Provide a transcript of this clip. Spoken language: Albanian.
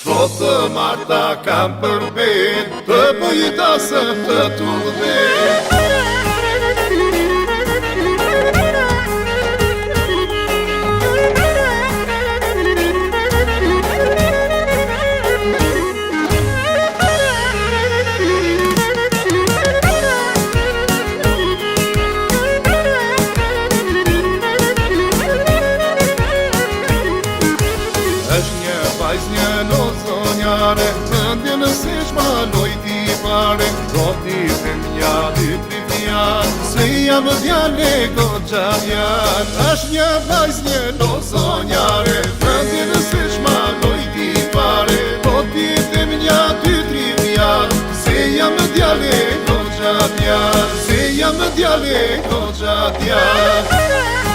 Thotë Marta kam përbet, të bëjtasë të tullëvet. Një nozonjare, mëndje nëse shmaloj ti pare, do t'i them nja dy tri fjan, se jam djale goxha vjan. Është një vajz një nozonjare, mëndje nëse shmaloj ti pare, do t'i them nja dy tri fjan, se jam djale goxha vjan, se jam djale goxha vjan.